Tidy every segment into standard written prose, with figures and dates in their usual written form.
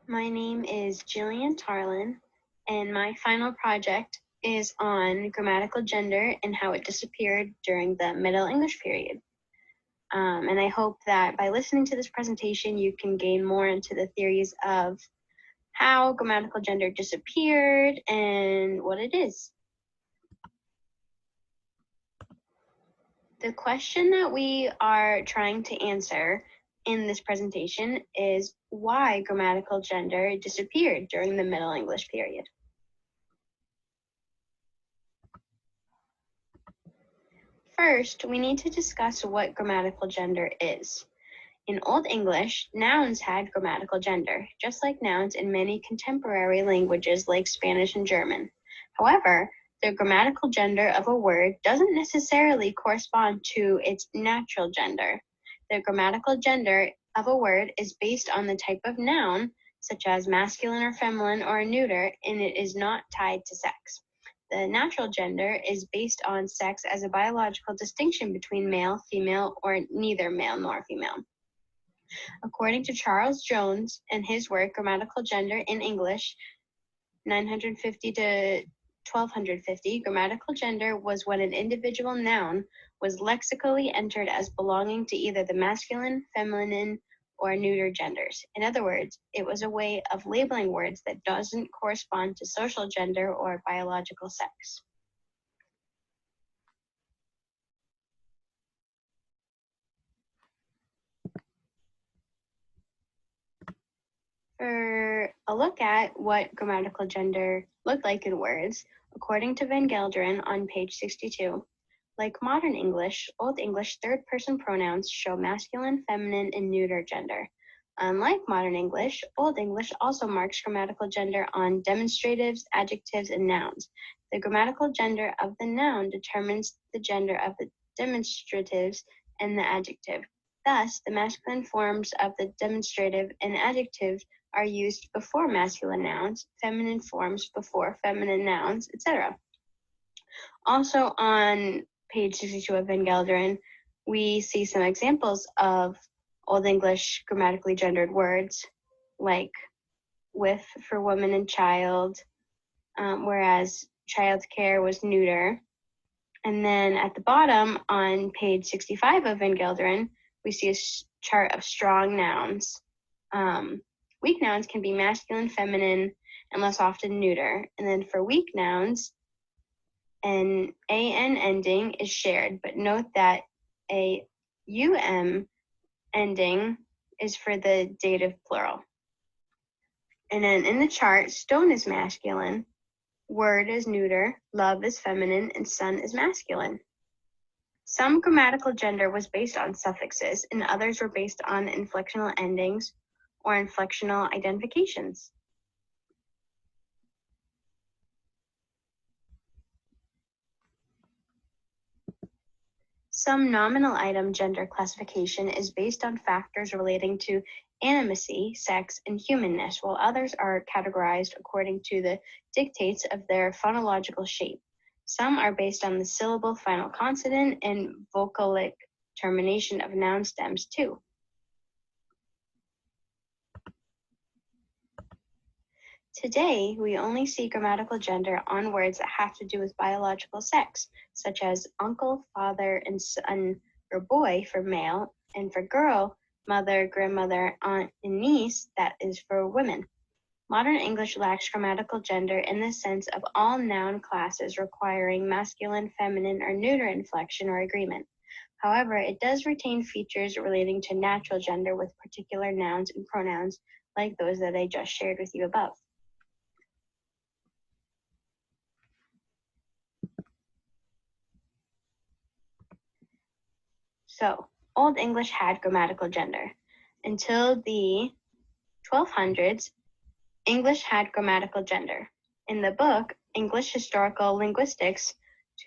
My name is Jillian Tarlin, and my final project is on grammatical gender and how it disappeared during the Middle English period. And I hope that by listening to this presentation, you can gain more into the theories of how grammatical gender disappeared and what it is. The question that we are trying to answer in this presentation is why grammatical gender disappeared during the Middle English period. First, we need to discuss what grammatical gender is. In Old English, nouns had grammatical gender, just like nouns in many contemporary languages like Spanish and German. However, the grammatical gender of a word doesn't necessarily correspond to its natural gender. The grammatical gender of a word is based on the type of noun, such as masculine or feminine or neuter, and it is not tied to sex. The natural gender is based on sex as a biological distinction between male, female, or neither male nor female. According to Charles Jones and his work, Grammatical Gender in English, 950 to 1250, grammatical gender was when an individual noun was lexically entered as belonging to either the masculine, feminine, or neuter genders. In other words, it was a way of labeling words that doesn't correspond to social gender or biological sex. For a look at what grammatical gender looked like in words, according to Van Gelderen on page 62, like modern English, Old English third-person pronouns show masculine, feminine, and neuter gender. Unlike modern English, Old English also marks grammatical gender on demonstratives, adjectives, and nouns. The grammatical gender of the noun determines the gender of the demonstratives and the adjective. Thus, the masculine forms of the demonstrative and adjective are used before masculine nouns, feminine forms before feminine nouns, etc. Also on page 62 of Van Gelderen, we see some examples of Old English grammatically gendered words, like with for woman and child, whereas childcare was neuter. And then at the bottom on page 65 of Van Gelderen, we see a chart of strong nouns. Weak nouns can be masculine, feminine, and less often neuter. And then for weak nouns, an an ending is shared, but note that a um ending is for the dative plural. And then in the chart, stone is masculine, word is neuter, love is feminine, and son is masculine. Some grammatical gender was based on suffixes, and others were based on inflectional endings or inflectional identifications. Some nominal item gender classification is based on factors relating to animacy, sex, and humanness, while others are categorized according to the dictates of their phonological shape. Some are based on the syllable final consonant and vocalic termination of noun stems too. Today, we only see grammatical gender on words that have to do with biological sex, such as uncle, father, and son for boy for male, and for girl, mother, grandmother, aunt, and niece, that is for women. Modern English lacks grammatical gender in the sense of all noun classes requiring masculine, feminine, or neuter inflection or agreement. However, it does retain features relating to natural gender with particular nouns and pronouns like those that I just shared with you above. So, Old English had grammatical gender. Until the 1200s, English had grammatical gender. In the book, English Historical Linguistics,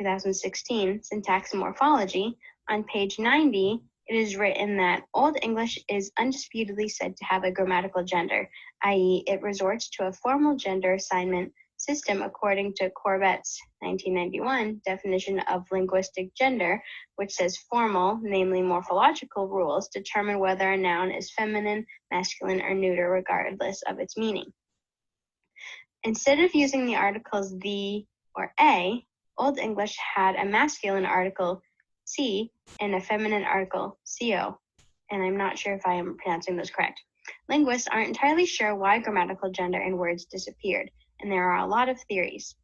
2016, Syntax and Morphology, on page 90, it is written that Old English is undisputedly said to have a grammatical gender, i.e., it resorts to a formal gender assignment system according to Corbett's 1991 definition of linguistic gender, which says formal, namely morphological rules, determine whether a noun is feminine, masculine, or neuter, regardless of its meaning. Instead of using the articles the or a, Old English had a masculine article c and a feminine article co, and I'm not sure if I am pronouncing those correct. Linguists aren't entirely sure why grammatical gender in words disappeared, and there are a lot of theories.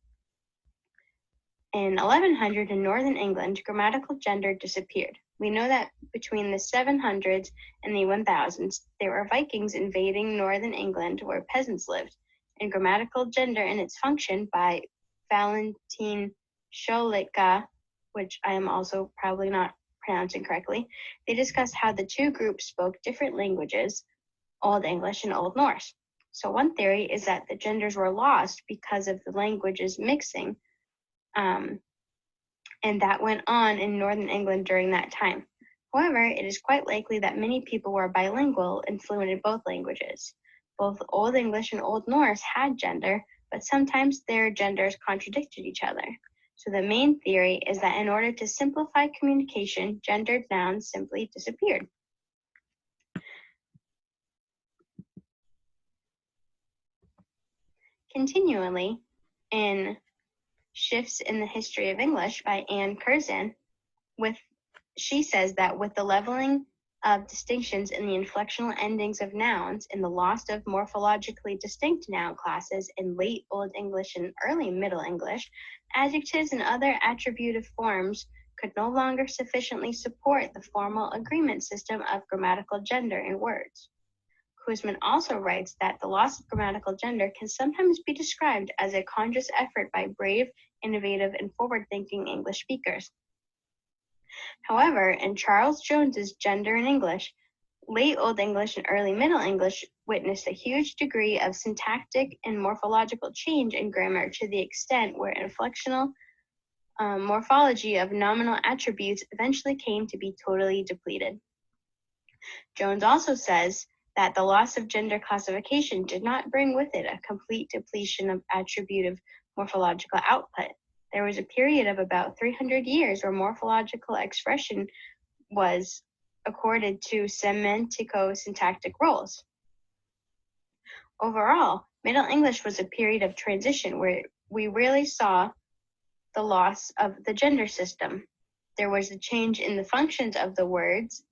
In 1100 in northern England, grammatical gender disappeared. We know that between the 700s and the 1000s, there were Vikings invading northern England where peasants lived, and Grammatical Gender and Its Function by Valentin Šolika, which I am also probably not pronouncing correctly, they discuss how the two groups spoke different languages, Old English and Old Norse. So one theory is that the genders were lost because of the languages mixing, and that went on in northern England during that time. However, it is quite likely that many people were bilingual and fluent in both languages. Both Old English and Old Norse had gender, but sometimes their genders contradicted each other. So the main theory is that in order to simplify communication, gendered nouns simply disappeared. Continually, in Shifts in the History of English by Anne Curzon, she says that with the leveling of distinctions in the inflectional endings of nouns and the loss of morphologically distinct noun classes in late Old English and early Middle English, adjectives and other attributive forms could no longer sufficiently support the formal agreement system of grammatical gender in words. Koosman also writes that the loss of grammatical gender can sometimes be described as a conscious effort by brave, innovative, and forward-thinking English speakers. However, in Charles Jones's Gender in English, late Old English and early Middle English witnessed a huge degree of syntactic and morphological change in grammar to the extent where inflectional morphology of nominal attributes eventually came to be totally depleted. Jones also says that the loss of gender classification did not bring with it a complete depletion of attributive morphological output. There was a period of about 300 years where morphological expression was accorded to semantico-syntactic roles. Overall, Middle English was a period of transition where we really saw the loss of the gender system. There was a change in the functions of the words,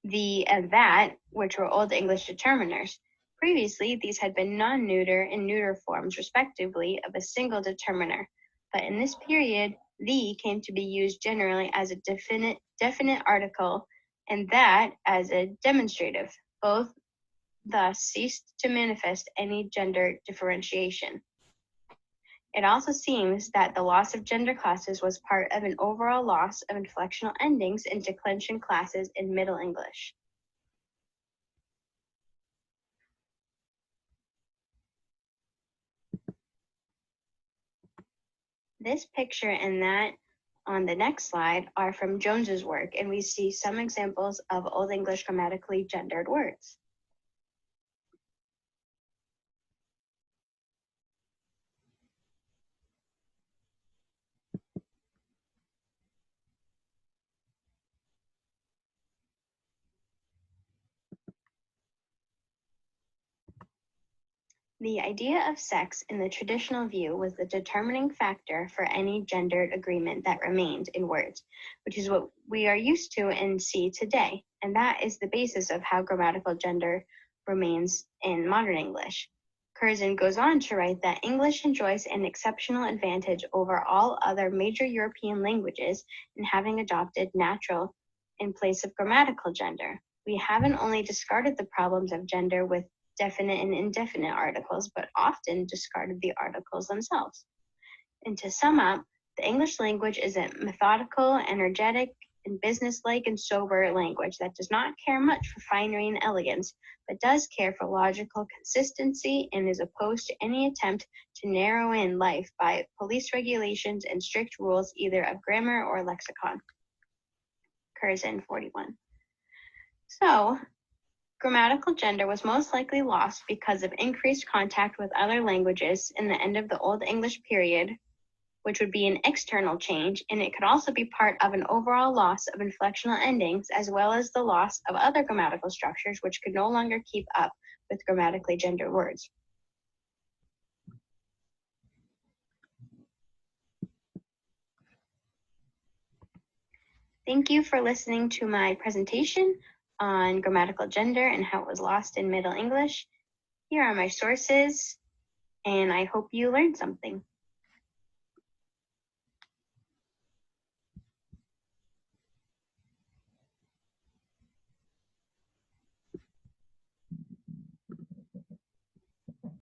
the and that, which were Old English determiners. Previously, these had been non-neuter and neuter forms, respectively, of a single determiner. But in this period, the came to be used generally as a definite article, and that as a demonstrative. Both thus ceased to manifest any gender differentiation. It also seems that the loss of gender classes was part of an overall loss of inflectional endings and declension classes in Middle English. This picture and that on the next slide are from Jones's work, and we see some examples of Old English grammatically gendered words. The idea of sex in the traditional view was the determining factor for any gendered agreement that remained in words, which is what we are used to and see today, and that is the basis of how grammatical gender remains in modern English. Curzon goes on to write that English enjoys an exceptional advantage over all other major European languages in having adopted natural in place of grammatical gender. We haven't only discarded the problems of gender with definite and indefinite articles, but often discarded the articles themselves. And to sum up, the English language is a methodical, energetic, and businesslike and sober language that does not care much for finery and elegance, but does care for logical consistency and is opposed to any attempt to narrow in life by police regulations and strict rules either of grammar or lexicon. Curzon, 41. So, Grammatical gender was most likely lost because of increased contact with other languages in the end of the Old English period, which would be an external change, and it could also be part of an overall loss of inflectional endings, as well as the loss of other grammatical structures which could no longer keep up with grammatically gendered words. Thank you for listening to my presentation on grammatical gender and how it was lost in Middle English. Here are my sources, and I hope you learned something.